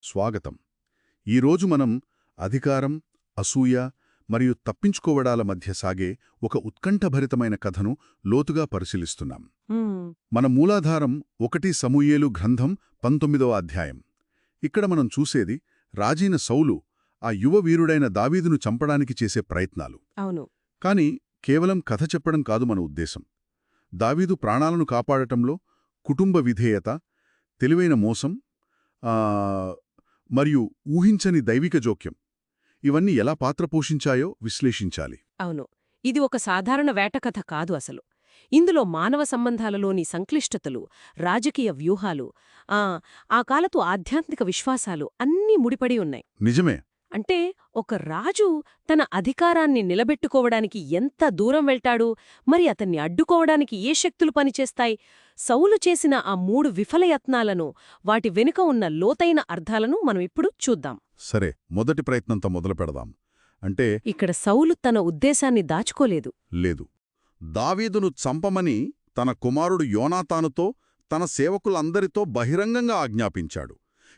స్వాగతం. ఈరోజు మనం అధికారం, అసూయ మరియు తప్పించుకోవడాల మధ్య సాగే ఒక ఉత్కంఠభరితమైన కథను లోతుగా పరిశీలిస్తున్నాం. హ్మ్. మన మూలాధారం 1 సమూయేలు గ్రంథం 19వ అధ్యాయం. ఇక్కడ మనం చూసేది రాజైన సౌలు ఆ యువ వీరుడైన దావీదును చంపడానికి చేసే ప్రయత్నాలు. అవును. కాని కేవలం కథ చెప్పడం కాదు మన ఉద్దేశం. దావీదు ప్రాణాలను కాపాడటంలో కుటుంబ విధేయత, తెలివైన మోసం మరియు ఊహించని దైవిక జోక్యం ఇవన్నీ ఎలా పాత్ర పోషించాయో విశ్లేషించాలి. అవును. ఇది ఒక సాధారణ వేటకథ కాదు అసలు. ఇందులో మానవ సంబంధాలలోని సంక్లిష్టతలు, రాజకీయ వ్యూహాలు, ఆ కాలపు ఆధ్యాత్మిక విశ్వాసాలు అన్నీ ముడిపడి ఉన్నాయి. నిజమే. అంటే ఒక రాజు తన అధికారాన్ని నిలబెట్టుకోవడానికి ఎంత దూరం వెళ్తాడు, మరి అతన్ని అడ్డుకోవడానికి ఏ శక్తులు పనిచేస్తాయి, సౌలు చేసిన ఆ 3 విఫలయత్నాలను, వాటి వెనుక ఉన్న లోతైన అర్థాలను మనం ఇప్పుడు చూద్దాం. సరే, మొదటి ప్రయత్నంతో మొదలు పెడదాం. అంటే ఇక్కడ సౌలు తన ఉద్దేశాన్ని దాచుకోలేదు. లేదు, దావీదును చంపమని తన కుమారుడు యోనాతానుతో తన సేవకులందరితో బహిరంగంగా ఆజ్ఞాపించాడు.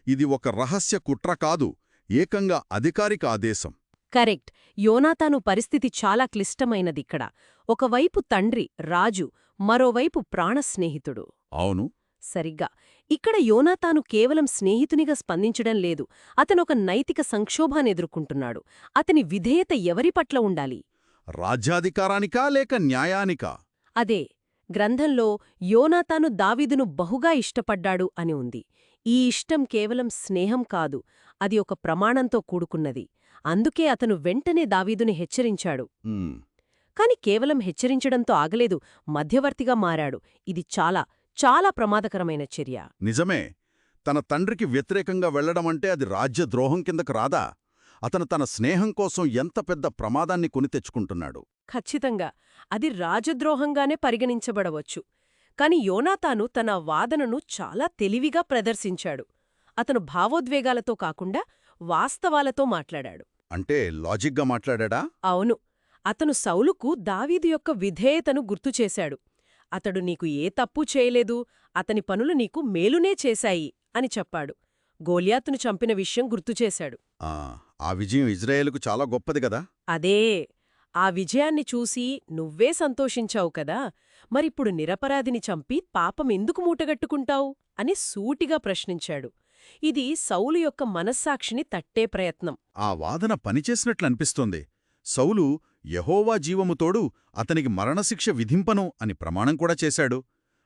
ఇది ఒక రహస్య కుట్ర కాదు, ఏకంగా అధికారిక ఆదేశం. కరెక్ట్. యోనాతాను పరిస్థితి చాలా క్లిష్టమైనదిక్కడ. ఒకవైపు తండ్రి, రాజు, మరోవైపు ప్రాణస్నేహితుడు. అవును. సరిగ్గా. ఇక్కడ యోనాతాను కేవలం స్నేహితునిగా స్పందించడం లేదు, అతనొక నైతిక సంక్షోభాన్నెదుర్కొంటున్నాడు. అతని విధేయత ఎవరి పట్ల ఉండాలి? రాజ్యాధికారానికా లేక న్యాయానికా? అదే. గ్రంథంలో యోనాతాను దావీదును బహుగా ఇష్టపడ్డాడు అని ఉంది. ఈ ఇష్టం కేవలం స్నేహం కాదు, అది ఒక ప్రమాణంతో కూడుకున్నది. అందుకే అతను వెంటనే దావీదుని హెచ్చరించాడు. ఉమ్, కాని కేవలం హెచ్చరించడంతో ఆగలేదు, మధ్యవర్తిగా మారాడు. ఇది చాలా, చాలా ప్రమాదకరమైన చర్య. నిజమే. తన తండ్రికి వ్యతిరేకంగా వెళ్లడమంటే అది రాజ్యద్రోహం కిందకు రాదా? అతను తన స్నేహం కోసం ఎంత పెద్ద ప్రమాదాన్ని కొని తెచ్చుకుంటున్నాడు. ఖచ్చితంగా అది రాజద్రోహంగానే పరిగణించబడవచ్చు. కాని యోనాతాను తన వాదనను చాలా తెలివిగా ప్రదర్శించాడు. అతను భావోద్వేగాలతో కాకుండా వాస్తవాలతో మాట్లాడాడు. అంటే లాజిక్గా మాట్లాడా? అవును. అతను సౌలుకు దావీదు యొక్క విధేయతను గుర్తుచేశాడు. అతడు నీకు ఏ తప్పూ చేయలేదు, అతని పనులు నీకు మేలునే చేశాయి అని చెప్పాడు. గోల్యాతును చంపిన విషయం గుర్తుచేశాడు. ఆ విజయం ఇజ్రాయేలుకు చాలా గొప్పది కదా. అదే. ఆ విజయాన్ని చూసి నువ్వే సంతోషించావు కదా, మరిప్పుడు నిరపరాధిని చంపి పాపమెందుకు మూటగట్టుకుంటావు అని సూటిగా ప్రశ్నించాడు. ఇది సౌలు యొక్క మనస్సాక్షిని తట్టే ప్రయత్నం. ఆ వాదన పనిచేసినట్లనిపిస్తోంది. సౌలు యెహోవా జీవముతోడు అతనికి మరణశిక్ష విధింపను అని ప్రమాణం కూడా చేశాడు.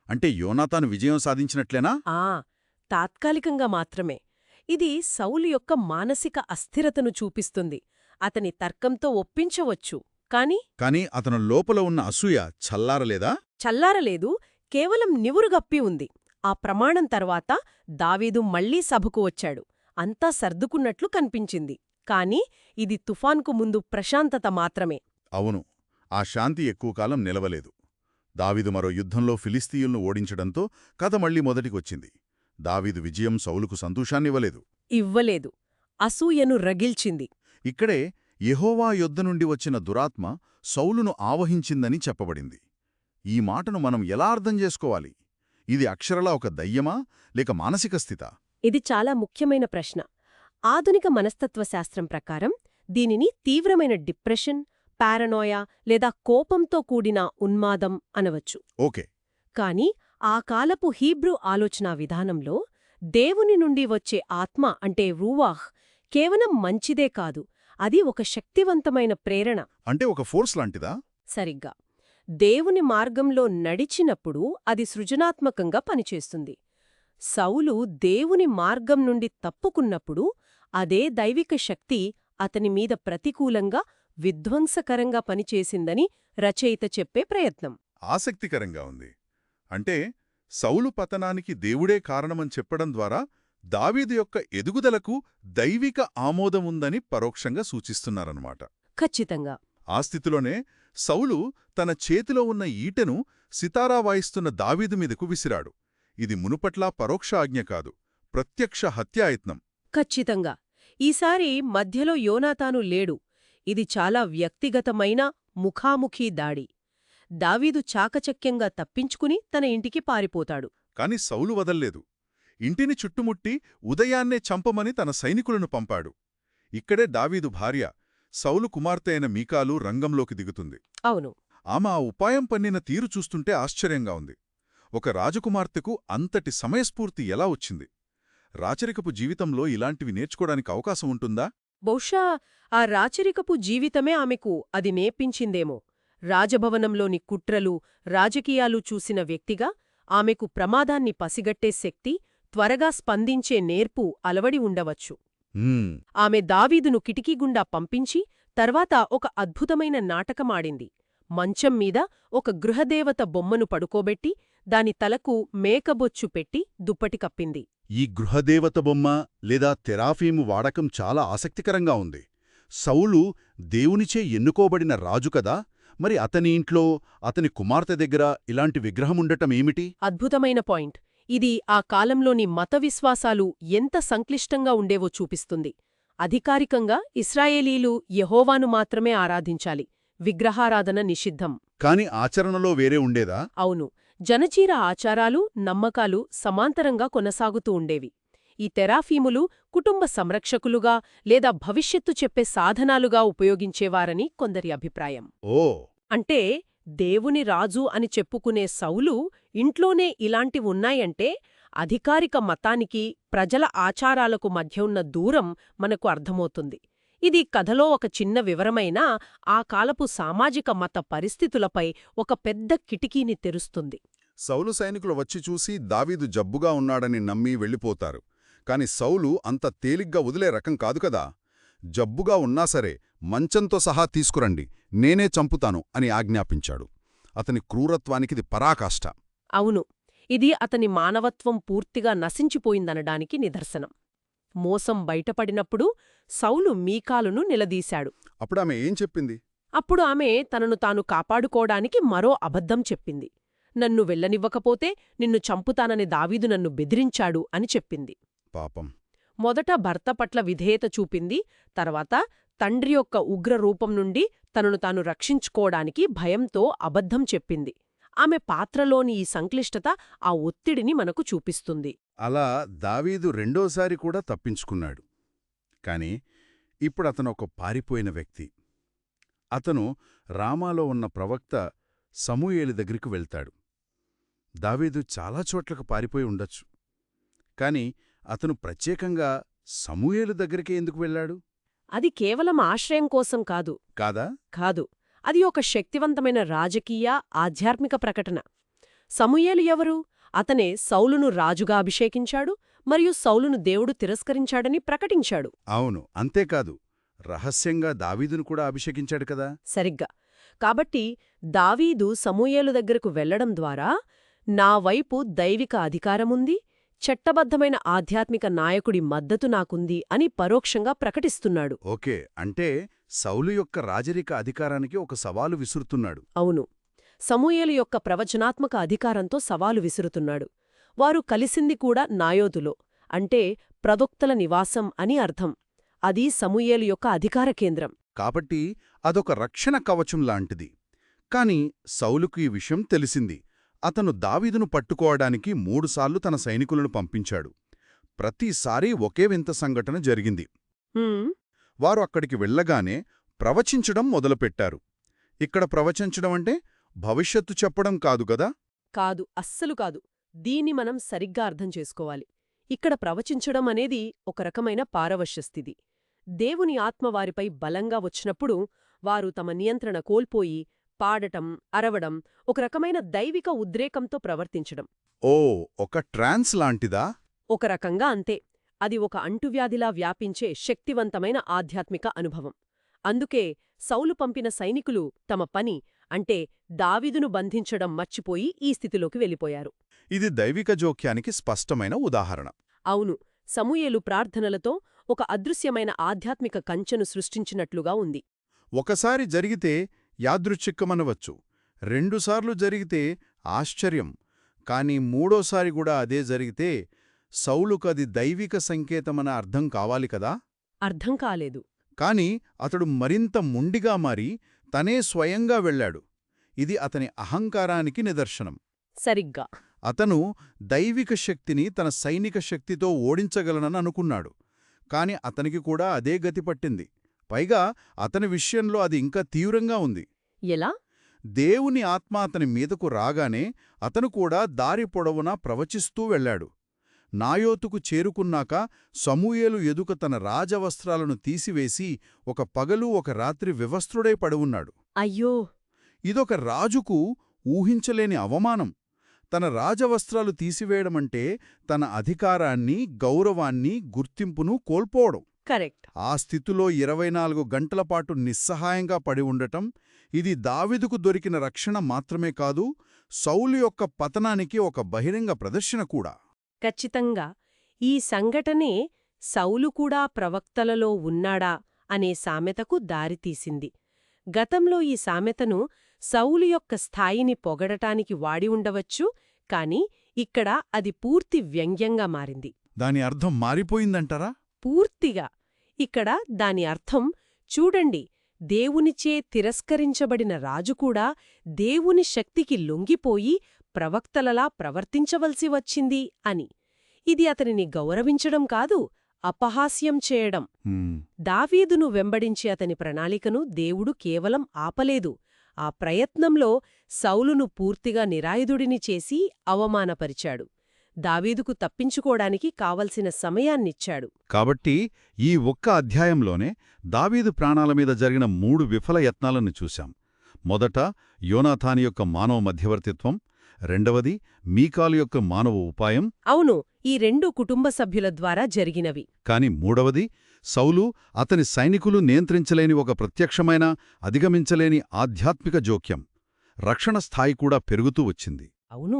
అంటే యోనాతాను విజయం సాధించినట్లేనా? తాత్కాలికంగా మాత్రమే. ఇది సౌలు యొక్క మానసిక అస్థిరతను చూపిస్తుంది. అతని తర్కంతో ఒప్పించవచ్చు, కాని అతను లోపల ఉన్న అసూయ చల్లారలేదా? చల్లారలేదు, కేవలం నివురుగప్పి ఉంది. ఆ ప్రమాణం తర్వాత దావీదు మళ్లీ సభకు వచ్చాడు. అంతా సర్దుకున్నట్లు కనిపించింది. కాని ఇది తుఫాన్కు ముందు ప్రశాంతత మాత్రమే. అవును, ఆ శాంతి ఎక్కువ కాలం నిలవలేదు. దావీదు మరో యుద్ధంలో ఫిలిస్తీయులను ఓడించడంతో కథ మళ్లీ మొదటికొచ్చింది. దావీదు విజయం సౌలుకు సంతోషాన్నివ్వలేదు. ఇవ్వలేదు, అసూయను రగిల్చింది. ఇక్కడే యెహోవా యొద్ద నుండి వచ్చిన దురాత్మ సౌలును ఆవహించిందని చెప్పబడింది. ఈ మాటను మనం ఎలా అర్థం చేసుకోవాలి? ఇది అక్షరలా ఒక దయ్యమా లేక మానసిక స్థితా? ఇది చాలా ముఖ్యమైన ప్రశ్న. ఆధునిక మనస్తత్వశాస్త్రం ప్రకారం దీనిని తీవ్రమైన డిప్రెషన్, పారనోయా లేదా కోపంతో కూడిన ఉన్మాదం అనవచ్చు. ఓకే. కాని ఆ కాలపు హీబ్రూ ఆలోచనా విధానంలో దేవుని నుండి వచ్చే ఆత్మ అంటే రూవాహ్ కేవలం మంచిదే కాదు, అది ఒక శక్తివంతమైన ప్రేరణ. అంటే ఒక ఫోర్స్ లాంటిదా? సరిగ్గా. దేవుని మార్గంలో నడిచినప్పుడు అది సృజనాత్మకంగా పనిచేస్తుంది. సౌలు దేవుని మార్గం నుండి తప్పుకున్నప్పుడు అదే దైవిక శక్తి అతని మీద ప్రతికూలంగా, విధ్వంసకరంగా పనిచేసిందని రచయిత చెప్పే ప్రయత్నం. ఆసక్తికరంగా ఉంది. అంటే సౌలు పతనానికి దేవుడే కారణమని చెప్పడం ద్వారా దావీదు యొక్క ఎదుగుదలకు దైవిక ఆమోదముందని పరోక్షంగా సూచిస్తున్నారన్నమాట. ఖచ్చితంగా. ఆ స్థితిలోనే సౌలు తన చేతిలో ఉన్న ఈటెను సితారా వాయిస్తున్న దావీదు మీదకు విసిరాడు. ఇది మునుపట్లా పరోక్ష ఆజ్ఞ కాదు, ప్రత్యక్ష హత్యాయత్నం. ఖచ్చితంగా. ఈసారి మధ్యలో యోనాతాను లేడు. ఇది చాలా వ్యక్తిగతమైన ముఖాముఖీ దాడి. దావీదు చాకచక్యంగా తప్పించుకుని తన ఇంటికి పారిపోతాడు. కాని సౌలు వదల్లేదు. ఇంటిని చుట్టుముట్టి ఉదయాన్నే చంపమని తన సైనికులను పంపాడు. ఇక్కడే దావీదు భార్య, సౌలు కుమార్తె అయిన మీకాలు రంగంలోకి దిగుతుంది. అవును. ఆమె ఆ ఉపాయం పన్నిన తీరు చూస్తుంటే ఆశ్చర్యంగా ఉంది. ఒక రాజకుమార్తెకు అంతటి సమయస్ఫూర్తి ఎలా వచ్చింది? రాచరికపు జీవితంలో ఇలాంటివి నేర్చుకోడానికి అవకాశం ఉంటుందా? బహుశా ఆ రాచరికపు జీవితమే ఆమెకు అది నేర్పించిందేమో. రాజభవనంలోని కుట్రలు, రాజకీయాలు చూసిన వ్యక్తిగా ఆమెకు ప్రమాదాన్ని పసిగట్టే శక్తి, త్వరగా స్పందించే నేర్పు అలవడి ఉండవచ్చు. ఆమె దావీదును కిటికీగుండా పంపించి తర్వాత ఒక అద్భుతమైన నాటకమాడింది. మంచం మీద ఒక గృహదేవత బొమ్మను పడుకోబెట్టి దాని తలకు మేకబొచ్చు పెట్టి దుప్పటి కప్పింది. ఈ గృహదేవత బొమ్మ లేదా తెరాఫీము వాడకం చాలా ఆసక్తికరంగా ఉంది. సౌలు దేవునిచే ఎన్నుకోబడిన రాజు కదా, మరి అతని ఇంట్లో అతని కుమార్తె దగ్గర ఇలాంటి విగ్రహముండటమేమిటి? అద్భుతమైన పాయింట్. ఇది ఆ కాలంలోని మత విశ్వాసాలు ఎంత సంక్లిష్టంగా ఉండేవో చూపిస్తుంది. అధికారికంగా ఇశ్రాయేలీలు యెహోవాను మాత్రమే ఆరాధించాలి, విగ్రహారాధన నిషిద్ధం. కాని ఆచరణలో వేరే ఉండేదా? అవును. జనచీర ఆచారాలు, నమ్మకాలు సమాంతరంగా కొనసాగుతూ ఉండేవి. ఈ తెరాఫీములు కుటుంబ సంరక్షకులుగా లేదా భవిష్యత్తు చెప్పే సాధనాలుగా ఉపయోగించేవారని కొందరి అభిప్రాయం. ఓ, అంటే దేవుని రాజు అని చెప్పుకునే సౌలు ఇంట్లోనే ఇలాంటివున్నాయంటే అధికారిక మతానికి, ప్రజల ఆచారాలకు మధ్య ఉన్న దూరం మనకు అర్థమవుతుంది. ఇది కథలో ఒక చిన్న వివరమైనా ఆ కాలపు సామాజిక మత పరిస్థితులపై ఒక పెద్ద కిటికీని తెరుస్తుంది. సౌలు సైనికులు వచ్చి చూసి దావీదు జబ్బుగా ఉన్నాడని నమ్మి వెళ్ళిపోతారు. కాని సౌలు అంత తేలిగ్గా వదిలే రకం కాదు కదా. జబ్బుగా ఉన్నా సరే మంచంతో సహా తీసుకురండి, నేనే చంపుతాను అని ఆజ్ఞాపించాడు. అతని క్రూరత్వానికిది పరాకాష్ట. అవును, ఇది అతని మానవత్వం పూర్తిగా నశించిపోయిందనడానికి నిదర్శనం. మోసం బయటపడినప్పుడు సౌలు మీకాలును నిలదీశాడు. అప్పుడామె ఏం చెప్పింది? అప్పుడు ఆమె తనను తాను కాపాడుకోడానికి మరో అబద్ధం చెప్పింది. నన్ను వెళ్ళనివ్వకపోతే నిన్ను చంపుతానని దావీదు నన్ను బెదిరించాడు అని చెప్పింది. పాపం. మొదట భర్త పట్ల విధేయత చూపింది, తర్వాత తండ్రి యొక్క ఉగ్రరూపం నుండి తనను తాను రక్షించుకోవడానికి భయంతో అబద్ధం చెప్పింది. ఆమె పాత్రలోని ఈ సంక్లిష్టత ఆ ఒత్తిడిని మనకు చూపిస్తుంది. అలా దావీదు రెండోసారి కూడా తప్పించుకున్నాడు. కాని ఇప్పుడతను ఒక పారిపోయిన వ్యక్తి. అతను రామాలో ఉన్న ప్రవక్త సమూయేలు దగ్గరికి వెళ్తాడు. దావీదు చాలా చోట్లకు పారిపోయి ఉండొచ్చు. కాని అతను ప్రత్యేకంగా సమూయేలు దగ్గరికే ఎందుకు వెళ్ళాడు? అది కేవలం ఆశ్రయం కోసం కాదు. కాదు. అది ఒక శక్తివంతమైన రాజకీయ, ఆధ్యాత్మిక ప్రకటన. సమూయేలు ఎవరు? అతనే సౌలును రాజుగా అభిషేకించాడు మరియు సౌలును దేవుడు తిరస్కరించాడని ప్రకటించాడు. అవును, అంతేకాదు, రహస్యంగా దావీదును కూడా అభిషేకించాడు కదా. సరిగ్గా. కాబట్టి దావీదు సమూయేలు దగ్గరకు వెళ్లడం ద్వారా నా వైపు దైవిక అధికారముంది, చట్టబద్ధమైన ఆధ్యాత్మిక నాయకుడి మద్దతు నాకుంది అని పరోక్షంగా ప్రకటిస్తున్నాడు. ఓకే, అంటే సౌలు యొక్క రాజరిక అధికారానికి ఒక సవాలు విసురుతున్నాడు. అవును, సమూయేలు యొక్క ప్రవచనాత్మక అధికారంతో సవాలు విసురుతున్నాడు. వారు కలిసింది కూడా నాయోతులో, అంటే ప్రవక్తల నివాసం అని అర్థం. అది సమూయేలు యొక్క అధికార కేంద్రం. కాబట్టి అదొక రక్షణ కవచం లాంటిది. కాని సౌలుకు ఈ విషయం తెలిసింది. అతను దావీదును పట్టుకోవడానికి 3 సార్లు తన సైనికులను పంపించాడు. ప్రతిసారీ ఒకే వింత సంఘటన జరిగింది. వారు అక్కడికి వెళ్లగానే ప్రవచించడం మొదలుపెట్టారు. ఇక్కడ ప్రవచించడం అంటే భవిష్యత్తు చెప్పడం కాదు గదా? కాదు, అస్సలు కాదు. దీన్ని మనం సరిగ్గా అర్థం చేసుకోవాలి. ఇక్కడ ప్రవచించడం అనేది ఒక రకమైన పారవశ్యస్థితి. దేవుని ఆత్మ వారిపై బలంగా వచ్చినప్పుడు వారు తమ నియంత్రణ కోల్పోయి పాడటం, అరవడం, ఒక రకమైన దైవిక ఉద్రేకంతో ప్రవర్తించడం. ఓ, ఒక ట్రాన్స్ లాంటిదా? ఒక రకంగా అంతే. అది ఒక అంటువ్యాధిలా వ్యాపించే శక్తివంతమైన ఆధ్యాత్మిక అనుభవం. అందుకే సౌలు పంపిన సైనికులు తమ పని అంటే దావీదును బంధించడం మర్చిపోయి ఈ స్థితిలోకి వెళ్ళిపోయారు. ఇది దైవిక జోక్యానికి స్పష్టమైన ఉదాహరణ. అవును, సమూయేలు ప్రార్థనలతో ఒక అదృశ్యమైన ఆధ్యాత్మిక కంచెను సృష్టించినట్లుగా ఉంది. ఒకసారి జరిగితే యాదృచ్ఛికమనవచ్చు, 2 సార్లు జరిగితే ఆశ్చర్యం, కాని 3ఓసారి కూడా అదే జరిగితే సౌలుకది దైవిక సంకేతమన అర్థం కావాలి కదా. అర్థం కాలేదు. కాని అతడు మరింత మొండిగా మారి తనే స్వయంగా వెళ్ళాడు. ఇది అతని అహంకారానికి నిదర్శనం. సరిగ్గా. అతను దైవిక శక్తిని తన సైనిక శక్తితో ఓడించగలనని అనుకున్నాడు. కాని అతనికి కూడా అదే గతి పట్టింది. పైగా అతని విషయంలో అది ఇంకా తీవ్రంగా ఉంది. ఎలా? దేవుని ఆత్మ అతని మీదకు రాగానే అతను కూడా దారి పొడవునా ప్రవచిస్తూ వెళ్ళాడు. నాయోతుకు చేరుకున్నాక సమూయేలు ఎదుక తన రాజవస్త్రాలను తీసివేసి ఒక పగలు ఒక రాత్రి వివస్త్రుడై పడివున్నాడు. అయ్యో! ఇదొక రాజుకు ఊహించలేని అవమానం. తన రాజవస్త్రాలు తీసివేయడమంటే తన అధికారాన్ని, గౌరవాన్ని, గుర్తింపును కోల్పోవడం. కరెక్ట్. ఆ స్థితిలో 24 గంటలపాటు నిస్సహాయంగా పడి ఉండటం, ఇది దావీదుకు దొరికిన రక్షణ మాత్రమే కాదు, సౌలు యొక్క పతనానికి ఒక బహిరంగ ప్రదర్శన కూడా. ఖచ్చితంగా. ఈ సంఘటనే సౌలు కూడా ప్రవక్తలలో ఉన్నాడా అనే సామెతకు దారితీసింది. గతంలో ఈ సామెతను సౌలు యొక్క స్థాయిని పొగడటానికి వాడి ఉండవచ్చు, కాని ఇక్కడ అది పూర్తి వ్యంగ్యంగా మారింది. దాని అర్థం మారిపోయిందంటారా? పూర్తిగా. ఇక్కడ దాని అర్థం, చూడండి, దేవునిచే తిరస్కరించబడిన రాజుకూడా దేవుని శక్తికి లొంగిపోయి ప్రవక్తలలా ప్రవర్తించవలసి వచ్చింది అని. ఇది అతనిని గౌరవించడం కాదు, అపహాస్యం చేయడం. దావీదును వెంబడించి అతని ప్రణాళికను దేవుడు కేవలం ఆపలేదు. ఆ ప్రయత్నంలో సౌలును పూర్తిగా నిరాయుధుడిని చేసి అవమానపరిచాడు. దావీదుకు తప్పించుకోడానికి కావలసిన సమయాన్నిచ్చాడు. కాబట్టి ఈ ఒక్క అధ్యాయంలోనే దావీదు ప్రాణాల మీద జరిగిన 3 విఫల యత్నాలను చూశాం. మొదట యోనాతాను యొక్క మానవ మధ్యవర్తిత్వం, రెండవది మీకాలు యొక్క మానవ ఉపాయం. అవును, ఈ 2 కుటుంబ సభ్యుల ద్వారా జరిగినవి. కాని మూడవది సౌలు, అతని సైనికులు నియంత్రించలేని ఒక ప్రత్యక్షమైన, అధిగమించలేని ఆధ్యాత్మిక జోక్యం. రక్షణ స్థాయి కూడా పెరుగుతూ వచ్చింది. అవును,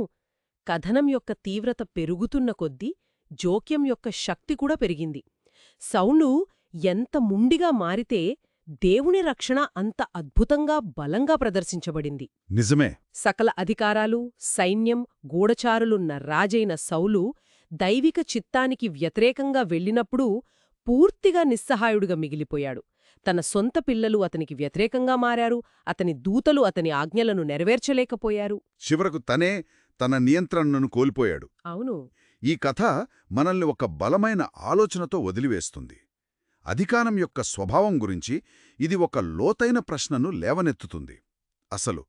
కథనం యొక్క తీవ్రత పెరుగుతున్న కొద్దీ జోక్యం యొక్క శక్తి కూడా పెరిగింది. సౌలు ఎంత ముండిగా మారితే దేవుని రక్షణ అంత అద్భుతంగా బలంగా ప్రదర్శించబడింది. నిజమే. సకల అధికారాలు, సైన్యం, గూఢచారులున్న రాజైన సౌలు దైవిక చిత్తానికి వ్యతిరేకంగా వెళ్ళినప్పుడు పూర్తిగా నిస్సహాయుడుగా మిగిలిపోయాడు. తన సొంత పిల్లలు అతనికి వ్యతిరేకంగా మారారు, అతని దూతలు అతని ఆజ్ఞలను నెరవేర్చలేకపోయారు. చివరకు తనే తన నియంత్రణను కోల్పోయాడు. అవును. ఈ కథ మనల్ని ఒక బలమైన ఆలోచనతో వదిలివేస్తుంది. అధికారం యొక్క స్వభావం గురించి ఇది ఒక లోతైన ప్రశ్నను లేవనెత్తుతుంది. అసలు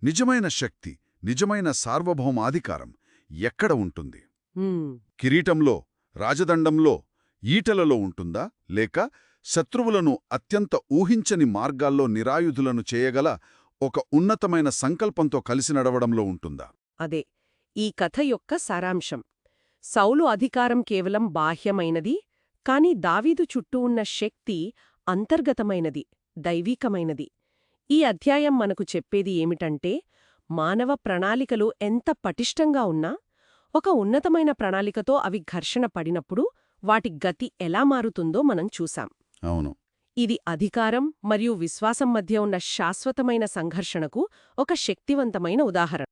నిజమైన శక్తి, నిజమైన సార్వభౌమాధికారం ఎక్కడ ఉంటుంది? కిరీటంలో, రాజదండంలో, ఈటలలో ఉంటుందా, లేక శత్రువులను అత్యంత ఊహించని మార్గాల్లో నిరాయుధులను చేయగల ఒక ఉన్నతమైన సంకల్పంతో కలిసి నడవడంలో ఉంటుందా? అదే ఈ కథ యొక్క సారాంశం. సౌలు అధికారం కేవలం బాహ్యమైనది, కాని దావీదు చుట్టూ ఉన్న శక్తి అంతర్గతమైనది, దైవీకమైనది. ఈ అధ్యాయం మనకు చెప్పేది ఏమిటంటే, మానవ ప్రణాళికలు ఎంత పటిష్టంగా ఉన్నా, ఒక ఉన్నతమైన ప్రణాళికతో అవి ఘర్షణ పడినప్పుడు వాటి గతి ఎలా మారుతుందో మనం చూశాం. అవును. ఇది అధికారం మరియు విశ్వాసం మధ్య ఉన్న శాశ్వతమైన సంఘర్షణకు ఒక శక్తివంతమైన ఉదాహరణ.